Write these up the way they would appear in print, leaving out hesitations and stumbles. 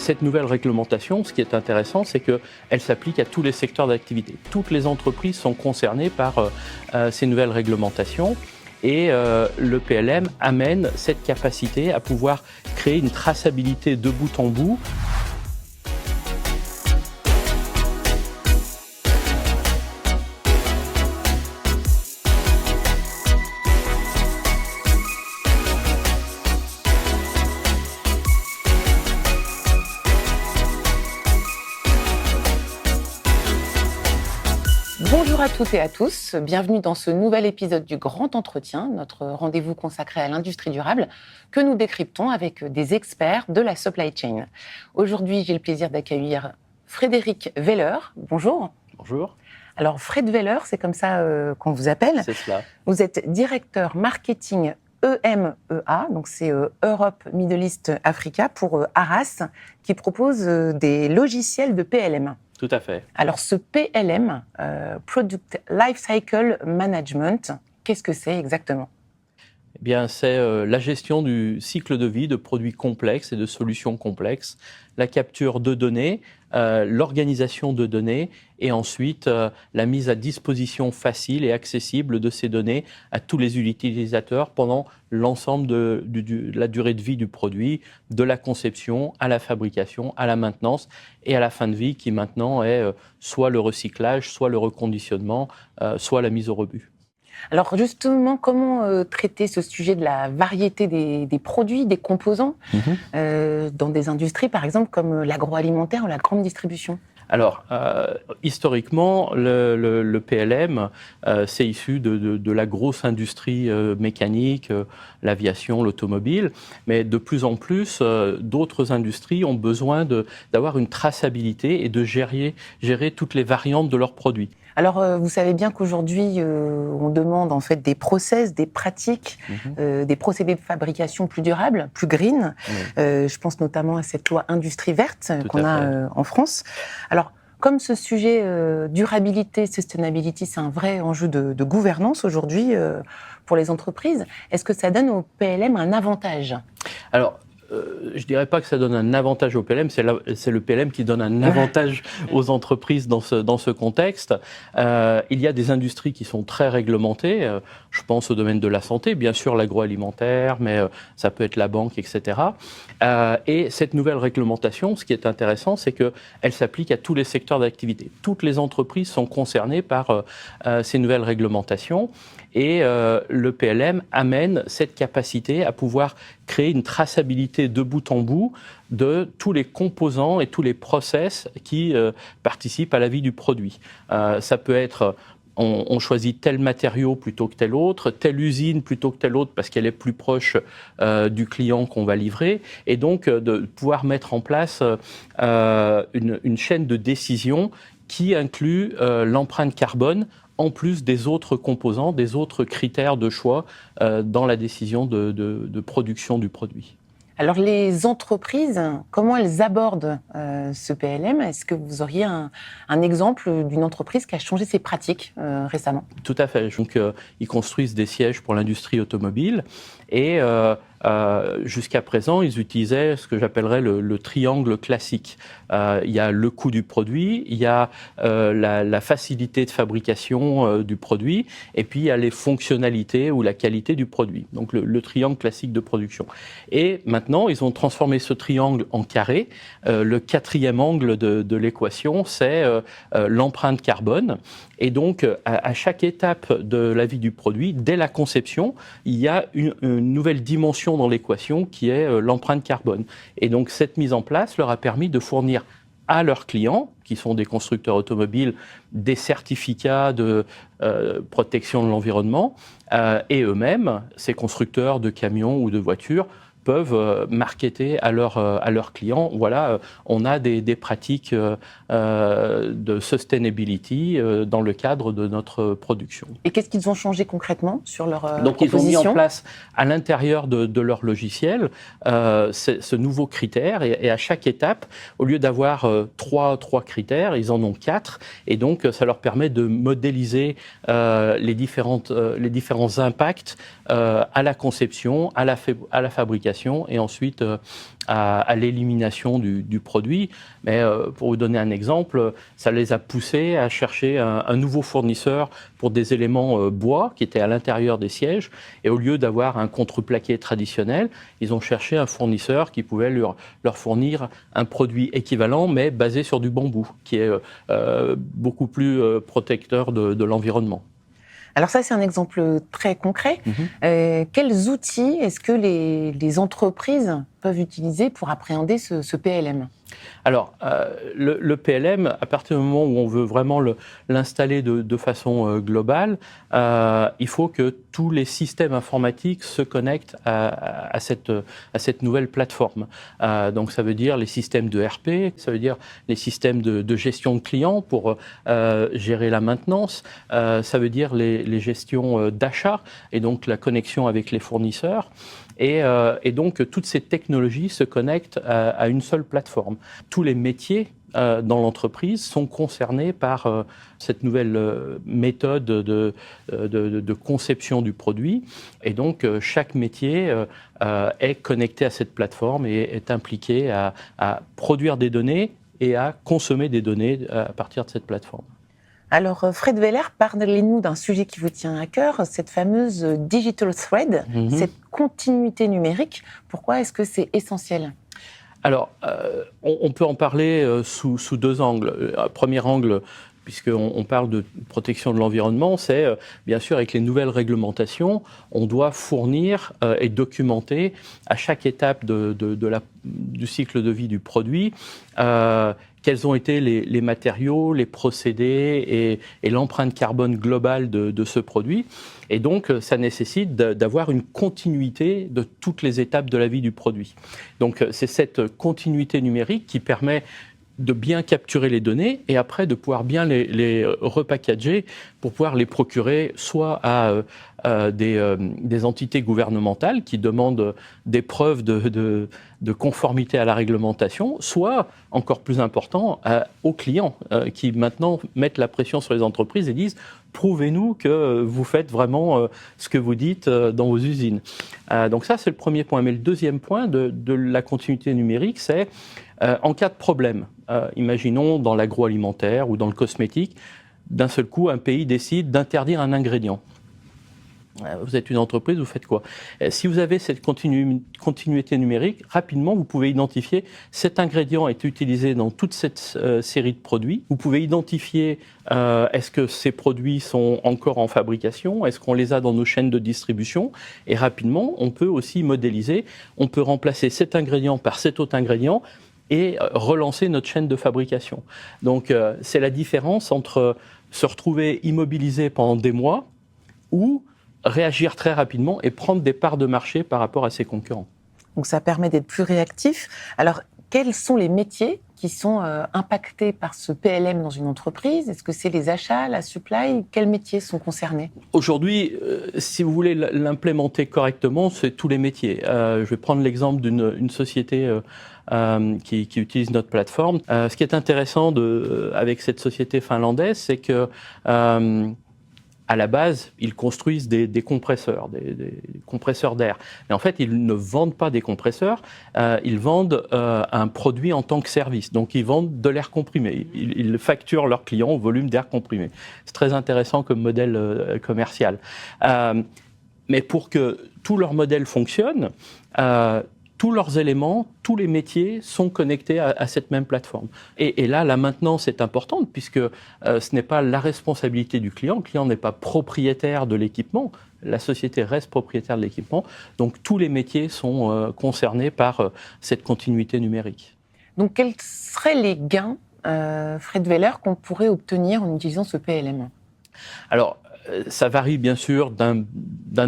cette nouvelle réglementation, ce qui est intéressant, c'est qu'elle s'applique à tous les secteurs d'activité. Toutes les entreprises sont concernées par ces nouvelles réglementations. Et le PLM amène cette capacité à pouvoir créer une traçabilité de bout en bout. Bonjour à toutes et à tous, bienvenue dans ce nouvel épisode du Grand Entretien, notre rendez-vous consacré à l'industrie durable que nous décryptons avec des experts de la supply chain. Aujourd'hui, j'ai le plaisir d'accueillir Frédéric Weller. Bonjour. Bonjour. Alors Fred Weller, c'est comme ça qu'on vous appelle. C'est cela. Vous êtes directeur marketing EMEA, donc c'est Europe, Middle East, Africa pour Aras, qui propose des logiciels de PLM. Tout à fait. Alors ce PLM, Product Lifecycle Management, qu'est-ce que c'est exactement ? Eh bien, c'est la gestion du cycle de vie de produits complexes et de solutions complexes, la capture de données, l'organisation de données et ensuite la mise à disposition facile et accessible de ces données à tous les utilisateurs pendant l'ensemble de la durée de vie du produit, de la conception à la fabrication, à la maintenance et à la fin de vie qui maintenant est soit le recyclage, soit le reconditionnement, soit la mise au rebut. Alors justement, comment traiter ce sujet de la variété des produits, des composants dans des industries, par exemple, comme l'agroalimentaire ou la grande distribution ? Alors, historiquement, le PLM, c'est issu de la grosse industrie mécanique, l'aviation, l'automobile, mais de plus en plus, d'autres industries ont besoin d'avoir une traçabilité et de gérer toutes les variantes de leurs produits. Alors, vous savez bien qu'aujourd'hui, on demande en fait des process, des pratiques, des procédés de fabrication plus durables, plus green. Je pense notamment à cette loi Industrie verte qu'on a en France. Alors, comme ce sujet durabilité, sustainability, c'est un vrai enjeu de gouvernance aujourd'hui pour les entreprises, est-ce que ça donne au PLM un avantage ? Alors, je ne dirais pas que ça donne un avantage au PLM, c'est le PLM qui donne un avantage aux entreprises dans ce contexte. Il y a des industries qui sont très réglementées, je pense au domaine de la santé, bien sûr l'agroalimentaire, mais ça peut être la banque, etc. Et cette nouvelle réglementation, ce qui est intéressant, c'est qu'elle s'applique à tous les secteurs d'activité. Toutes les entreprises sont concernées par ces nouvelles réglementations. Et le PLM amène cette capacité à pouvoir créer une traçabilité de bout en bout de tous les composants et tous les process qui participent à la vie du produit. Ça peut être on choisit tel matériau plutôt que tel autre, telle usine plutôt que telle autre parce qu'elle est plus proche du client qu'on va livrer, et donc de pouvoir mettre en place une chaîne de décision qui inclut l'empreinte carbone en plus des autres composants, des autres critères de choix dans la décision de production du produit. Alors les entreprises, comment elles abordent ce PLM ? Est-ce que vous auriez un exemple d'une entreprise qui a changé ses pratiques récemment ? Tout à fait. Donc ils construisent des sièges pour l'industrie automobile et jusqu'à présent, ils utilisaient ce que j'appellerais le triangle classique. Il y a le coût du produit, il y a la facilité de fabrication du produit, et puis il y a les fonctionnalités ou la qualité du produit. Donc le triangle classique de production. Et maintenant, ils ont transformé ce triangle en carré. Le quatrième angle de l'équation, c'est l'empreinte carbone. Et donc, à chaque étape de la vie du produit, dès la conception, il y a une nouvelle dimension dans l'équation qui est l'empreinte carbone. Et donc, cette mise en place leur a permis de fournir à leurs clients, qui sont des constructeurs automobiles, des certificats de protection de l'environnement, et eux-mêmes, ces constructeurs de camions ou de voitures, peuvent marketer à leurs clients. Voilà, on a des pratiques de sustainability dans le cadre de notre production. Et qu'est-ce qu'ils ont changé concrètement sur leur Donc, proposition ? ils ont mis en place à l'intérieur de leur logiciel ce nouveau critère, et à chaque étape, au lieu d'avoir trois critères, ils en ont 4, et donc ça leur permet de modéliser les différents impacts à la conception, à la fabrication fabrication et ensuite à l'élimination du produit. Mais pour vous donner un exemple, ça les a poussés à chercher un nouveau fournisseur pour des éléments bois qui étaient à l'intérieur des sièges. Et au lieu d'avoir un contreplaqué traditionnel, ils ont cherché un fournisseur qui pouvait leur fournir un produit équivalent, mais basé sur du bambou, qui est beaucoup plus protecteur de l'environnement. Alors ça, c'est un exemple très concret. Quels outils est-ce que les entreprises peuvent utiliser pour appréhender ce PLM ? Alors, le PLM, à partir du moment où on veut vraiment l'installer de façon globale, il faut que tous les systèmes informatiques se connectent à cette nouvelle plateforme. Donc, ça veut dire les systèmes de RP, ça veut dire les systèmes de gestion de clients pour gérer la maintenance, ça veut dire les gestions d'achat et donc la connexion avec les fournisseurs. Et donc, toutes ces technologies se connectent à une seule plateforme. Tous les métiers dans l'entreprise sont concernés par cette nouvelle méthode de conception du produit. Et donc, chaque métier est connecté à cette plateforme et est impliqué à produire des données et à consommer des données à partir de cette plateforme. Alors, Fred Weller, parlez-nous d'un sujet qui vous tient à cœur, cette fameuse digital thread, cette continuité numérique. Pourquoi est-ce que c'est essentiel ? Alors, on peut en parler sous deux angles. Premier angle, puisqu'on parle de protection de l'environnement, c'est bien sûr avec les nouvelles réglementations, on doit fournir et documenter à chaque étape du cycle de vie du produit quels ont été les matériaux, les procédés et l'empreinte carbone globale de ce produit. Et donc, ça nécessite d'avoir une continuité de toutes les étapes de la vie du produit. Donc, c'est cette continuité numérique qui permet de bien capturer les données et après de pouvoir bien les repackager pour pouvoir les procurer soit à des entités gouvernementales qui demandent des preuves de conformité à la réglementation, soit, encore plus important, aux clients qui maintenant mettent la pression sur les entreprises et disent « prouvez-nous que vous faites vraiment ce que vous dites dans vos usines ». Donc ça, c'est le premier point. Mais le deuxième point de la continuité numérique, c'est en cas de problème, imaginons dans l'agroalimentaire ou dans le cosmétique, d'un seul coup, un pays décide d'interdire un ingrédient. Vous êtes une entreprise, vous faites quoi ? Si vous avez cette continuité numérique, rapidement, vous pouvez identifier cet ingrédient est utilisé dans toute cette série de produits. Vous pouvez identifier est-ce que ces produits sont encore en fabrication, est-ce qu'on les a dans nos chaînes de distribution. Et rapidement, on peut aussi modéliser, on peut remplacer cet ingrédient par cet autre ingrédient et relancer notre chaîne de fabrication. Donc, c'est la différence entre se retrouver immobilisé pendant des mois ou réagir très rapidement et prendre des parts de marché par rapport à ses concurrents. Donc ça permet d'être plus réactif. Alors, quels sont les métiers qui sont impactés par ce PLM dans une entreprise ? Est-ce que c'est les achats, la supply ? Quels métiers sont concernés ? Aujourd'hui, si vous voulez l'implémenter correctement, c'est tous les métiers. Je vais prendre l'exemple d'une société qui utilise notre plateforme. Ce qui est intéressant avec cette société finlandaise, c'est que à la base, ils construisent des compresseurs, des compresseurs d'air. Mais en fait, ils ne vendent pas des compresseurs, ils vendent un produit en tant que service. Donc, ils vendent de l'air comprimé. Ils facturent leurs clients au volume d'air comprimé. C'est très intéressant comme modèle commercial. Mais pour que tout leur modèle fonctionne, tous leurs éléments, tous les métiers sont connectés à cette même plateforme. Et là, la maintenance est importante puisque ce n'est pas la responsabilité du client. Le client n'est pas propriétaire de l'équipement. La société reste propriétaire de l'équipement. Donc, tous les métiers sont concernés par cette continuité numérique. Donc, quels seraient les gains, Fred Weller, qu'on pourrait obtenir en utilisant ce PLM ? Alors, ça varie bien sûr d'un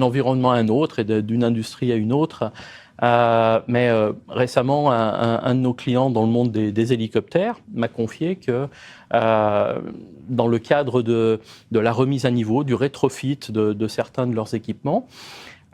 environnement à un autre et d'une industrie à une autre. Mais récemment, un de nos clients dans le monde des hélicoptères m'a confié que dans le cadre de la remise à niveau, du rétrofit de certains de leurs équipements,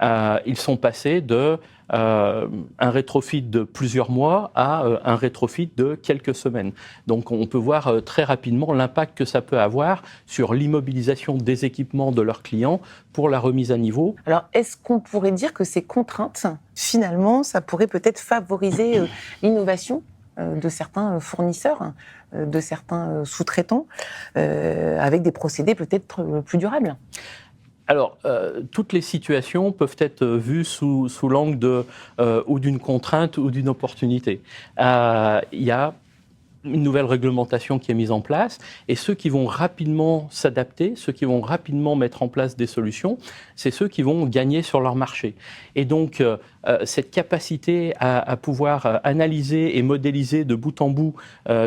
ils sont passés de un rétrofit de plusieurs mois à un rétrofit de quelques semaines. Donc on peut voir très rapidement l'impact que ça peut avoir sur l'immobilisation des équipements de leurs clients pour la remise à niveau. Alors, est-ce qu'on pourrait dire que ces contraintes, finalement, ça pourrait peut-être favoriser l'innovation de certains fournisseurs, de certains sous-traitants, avec des procédés peut-être plus durables? Alors, toutes les situations peuvent être vues sous l'angle ou d'une contrainte ou d'une opportunité. Il y a une nouvelle réglementation qui est mise en place, et ceux qui vont rapidement s'adapter, ceux qui vont rapidement mettre en place des solutions, c'est ceux qui vont gagner sur leur marché. Et donc, cette capacité à pouvoir analyser et modéliser de bout en bout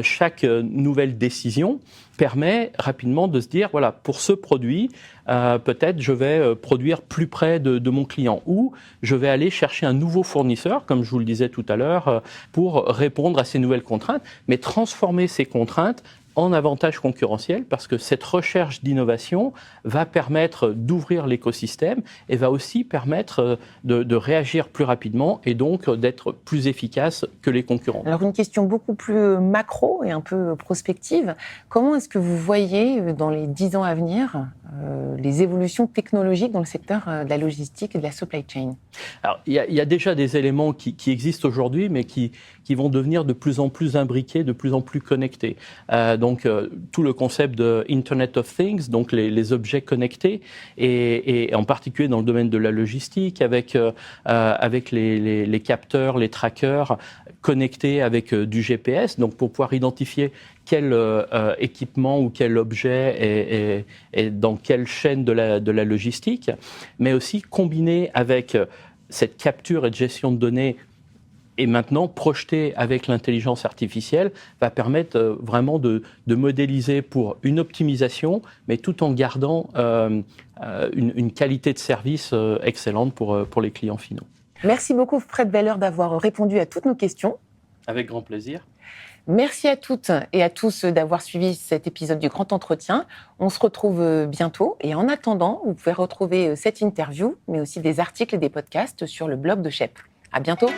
chaque nouvelle décision permet rapidement de se dire, voilà, pour ce produit, peut-être je vais produire plus près de mon client, ou je vais aller chercher un nouveau fournisseur, comme je vous le disais tout à l'heure, pour répondre à ces nouvelles contraintes, mais transformer ces contraintes en avantage concurrentiel, parce que cette recherche d'innovation va permettre d'ouvrir l'écosystème et va aussi permettre de réagir plus rapidement et donc d'être plus efficace que les concurrents. Alors une question beaucoup plus macro et un peu prospective, comment est-ce que vous voyez dans les 10 ans à venir les évolutions technologiques dans le secteur de la logistique et de la supply chain? Alors, il y a déjà des éléments qui existent aujourd'hui, mais qui vont devenir de plus en plus imbriqués, de plus en plus connectés. Donc, tout le concept de Internet of Things, donc les objets connectés, et en particulier dans le domaine de la logistique, avec les capteurs, les trackers connectés avec du GPS, donc pour pouvoir identifier quel équipement ou quel objet est dans quelle chaîne de la logistique, mais aussi combiné avec cette capture et de gestion de données et maintenant projeté avec l'intelligence artificielle va permettre vraiment de modéliser pour une optimisation, mais tout en gardant une qualité de service excellente pour les clients finaux. Merci beaucoup Fred Weller d'avoir répondu à toutes nos questions. Avec grand plaisir. Merci à toutes et à tous d'avoir suivi cet épisode du Grand Entretien. On se retrouve bientôt et en attendant, vous pouvez retrouver cette interview, mais aussi des articles et des podcasts sur le blog de Shep. À bientôt.